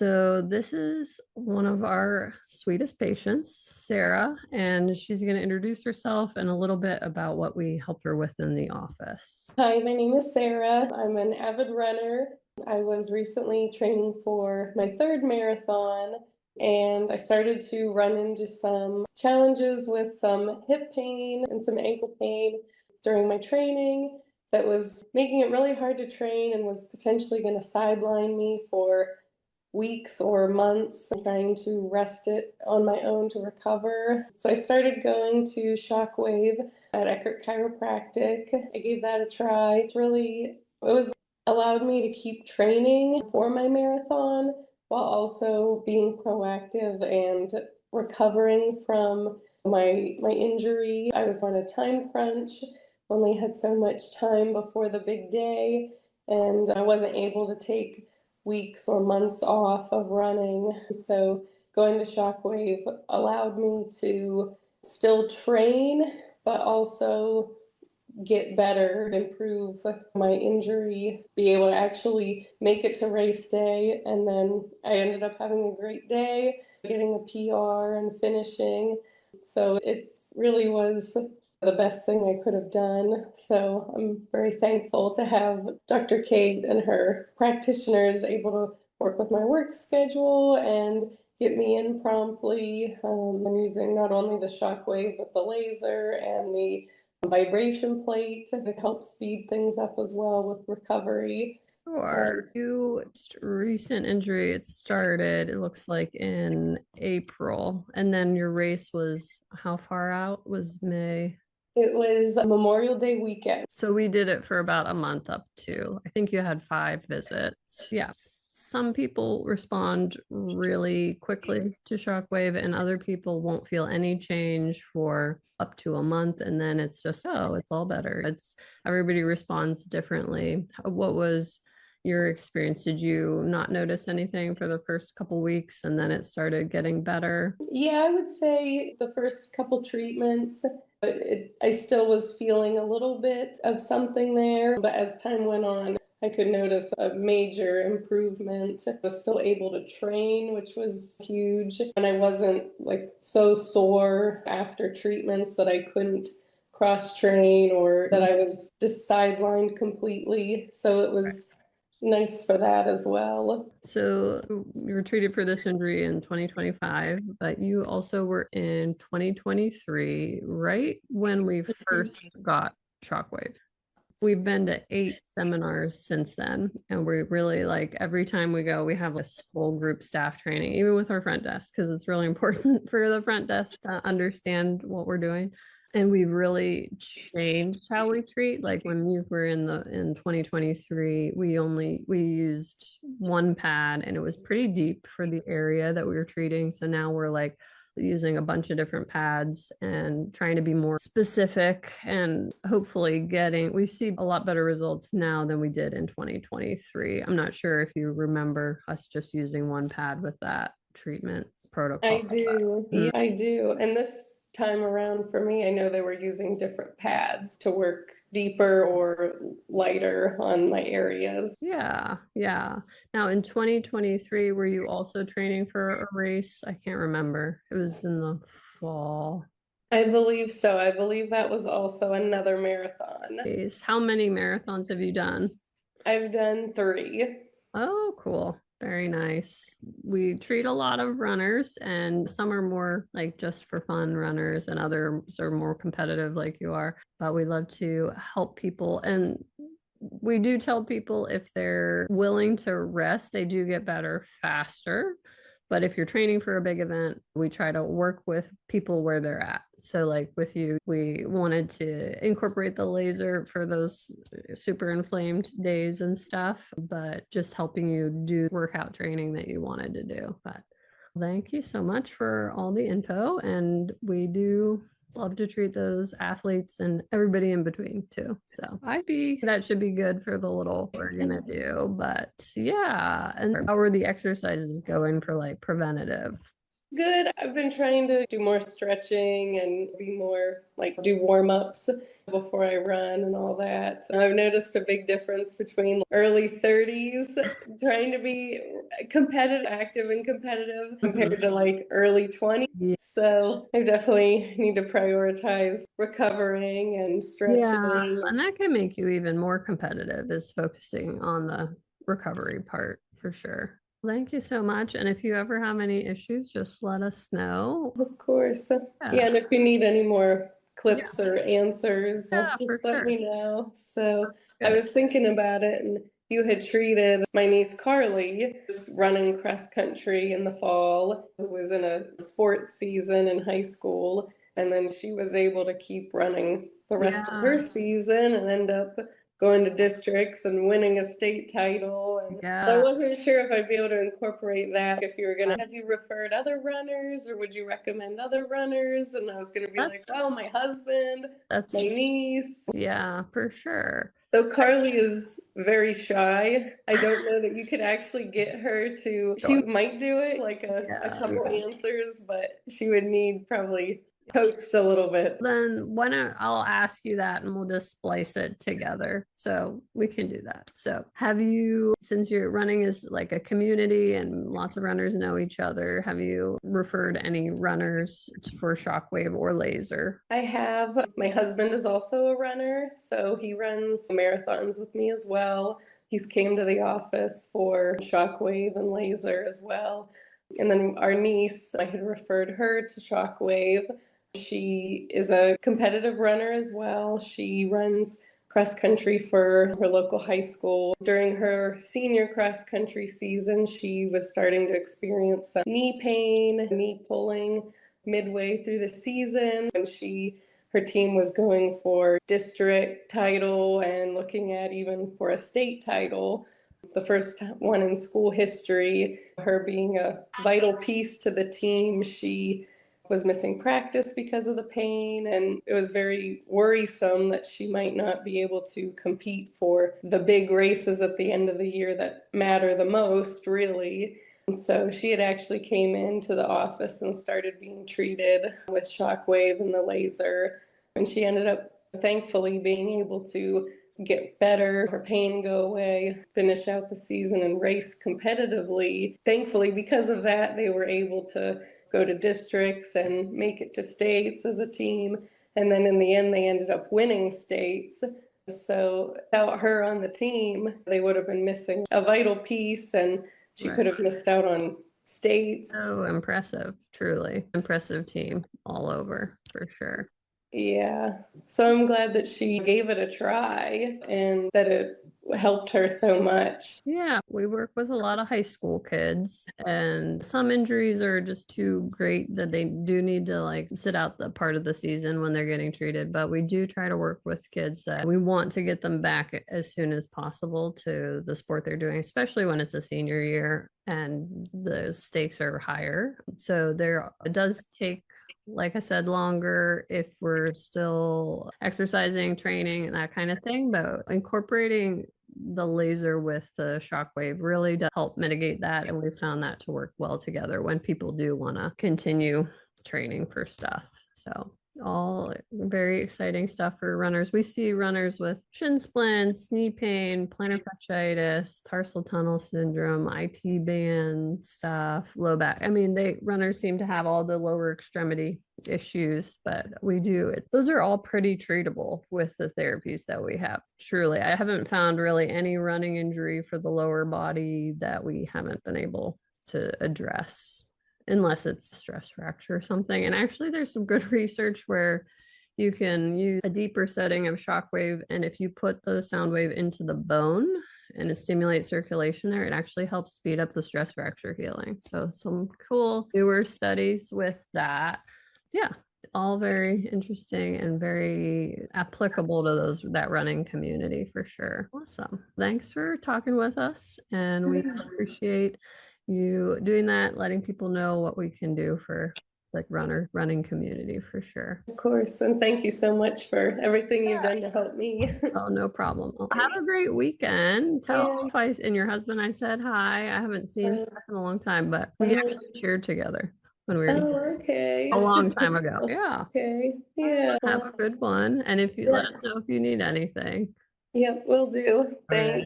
So this is one of our sweetest patients, Sarah, and she's going to introduce herself and a little bit about what we helped her with in the office. Hi, my name is Sarah. I'm an avid runner. I was recently training for my third marathon, and I started to run into some challenges with some hip pain and some ankle pain during my training that was making it really hard to train and was potentially going to sideline me for weeks or months, trying to rest it on my own to recover. So I started going to Shockwave at Eckerd Chiropractic. I gave that a try. It was allowed me to keep training for my marathon while also being proactive and recovering from my injury. I was on a time crunch, only had so much time before the big day, and I wasn't able to take weeks or months off of running. So going to Shockwave allowed me to still train, but also get better, improve my injury, be able to actually make it to race day. And then I ended up having a great day, getting a PR and finishing. So it really was the best thing I could have done. So I'm very thankful to have Dr. Kate and her practitioners able to work with my work schedule and get me in promptly. I'm using not only the Shockwave, but the laser and the vibration plate to help speed things up as well with recovery. Sure. You recent injury, it started, it looks like in April, and then your race was how far out? Was May? It was Memorial Day weekend. So we did it for about a month up to, I think you had 5 visits. Yeah. Some people respond really quickly to Shockwave, and other people won't feel any change for up to a month. And then it's just, oh, it's all better. It's everybody responds differently. What was your experience? Did you not notice anything for the first couple weeks and then it started getting better? Yeah, I would say the first couple treatments, but I still was feeling a little bit of something there. But as time went on, I could notice a major improvement. I was still able to train, which was huge. And I wasn't like so sore after treatments that I couldn't cross train or that I was just sidelined completely. So it was nice for that as well. So you were treated for this injury in 2025, but you also were in 2023, right when we first got Shockwave. We've been to 8 seminars since then, and we really like every time we go, we have this whole group staff training, even with our front desk, because it's really important for the front desk to understand what we're doing. And we really changed how we treat. Like when we were in 2023, we used one pad and it was pretty deep for the area that we were treating. So now we're like using a bunch of different pads and trying to be more specific and hopefully we see a lot better results now than we did in 2023. I'm not sure if you remember us just using one pad with that treatment protocol. I do. Yeah, I do. And this time around for me, I know they were using different pads to work deeper or lighter on my areas. Yeah, yeah. Now in 2023, were you also training for a race? I can't remember. It was in the fall. I believe so. I believe that was also another marathon. How many marathons have you done? I've done 3. Oh, cool. Very nice. We treat a lot of runners, and some are more like just for fun runners, and others are more competitive, like you are. But we love to help people. And we do tell people if they're willing to rest, they do get better faster. But if you're training for a big event, we try to work with people where they're at. So, like with you, we wanted to incorporate the laser for those super inflamed days and stuff, but just helping you do workout training that you wanted to do. But thank you so much for all the info. And we do love to treat those athletes and everybody in between too. So that should be good for the little we're gonna do. But yeah, and how are the exercises going for like preventative? Good. I've been trying to do more stretching and be more like do warm-ups before I run and all that. So I've noticed a big difference between early 30s trying to be competitive, active and competitive compared to like early 20s. Yeah. So I definitely need to prioritize recovering and Yeah, stretching. and that can make you even more competitive is focusing on the recovery part for sure. Thank you so much. And if you ever have any issues, just let us know. Of course. Yeah, Yeah, and if you need any more yeah, clips or answers, yeah, for just let sure. me know. So I Good. was thinking about it, and you had treated my niece Carly, who's running cross country in the fall, who was in a sports season in high school, and then she was able to keep running the rest of Yeah, her season and end up going to districts and winning a state title. And I yeah. wasn't sure if I'd be able to incorporate that. If you were gonna, have you referred other runners, or would you recommend other runners? And I was gonna be like, That's well, my husband, that's my niece. yeah, for sure. Though Carly is very shy, I don't know that you could actually get her to. She Sure. might do it, like a Yeah. couple answers, but she would need probably coached a little bit. Then why not I'll ask you that and we'll just splice it together. So we can do that. So have you, since your running is like a community and lots of runners know each other, have you referred any runners for Shockwave or laser? I have. My husband is also a runner, so he runs marathons with me as well. He's came to the office for Shockwave and laser as well. And then our niece, I had referred her to Shockwave. She is a competitive runner as well. She runs cross country for her local high school. During her senior cross country season, she was starting to experience some knee pain, knee pulling midway through the season, and her team was going for district title and looking at even for a state title, the first one in school history. Her being a vital piece to the team, she was missing practice because of the pain, and it was very worrisome that she might not be able to compete for the big races at the end of the year that matter the most, really. And so she had actually came into the office and started being treated with Shockwave and the laser, and she ended up thankfully being able to get better, her pain go away, finish out the season and race competitively. Thankfully, because of that, they were able to go to districts and make it to states as a team. And then in the end, they ended up winning states. So without her on the team, they would have been missing a vital piece, and she Right. could have missed out on states. So impressive, truly impressive team all over for sure. Yeah. So I'm glad that she gave it a try and that it helped her so much. Yeah, we work with a lot of high school kids, and some injuries are just too great that they do need to like sit out the part of the season when they're getting treated. But we do try to work with kids that we want to get them back as soon as possible to the sport they're doing, especially when it's a senior year and the stakes are higher. So there it does take, like I said, longer if we're still exercising, training, and that kind of thing. But incorporating the laser with the shockwave really does help mitigate that. And we found that to work well together when people do want to continue training for stuff. So all very exciting stuff for runners. We see runners with shin splints, knee pain, plantar fasciitis, tarsal tunnel syndrome, IT band stuff, low back. I mean, they runners seem to have all the lower extremity issues, but we do it. Those are all pretty treatable with the therapies that we have. Truly, I haven't found really any running injury for the lower body that we haven't been able to address unless it's stress fracture or something. And actually, there's some good research where you can use a deeper setting of shockwave, and if you put the sound wave into the bone and it stimulates circulation there, it actually helps speed up the stress fracture healing. So some cool newer studies with that. Yeah, all very interesting and very applicable to those that running community for sure. Awesome. Thanks for talking with us, and we appreciate you doing that, letting people know what we can do for like running community for sure. Of course. And thank you so much for everything you've done to help me. Oh, no problem. Well, have a great weekend. Tell Yeah. if I and your husband I said hi. I haven't seen him in a long time, but we Uh, actually cheered together. when we were Oh, okay. a long time ago. Yeah. Okay. Yeah. Have a good one. And if you let us know if you need anything. Yep, will do. All right. Thanks.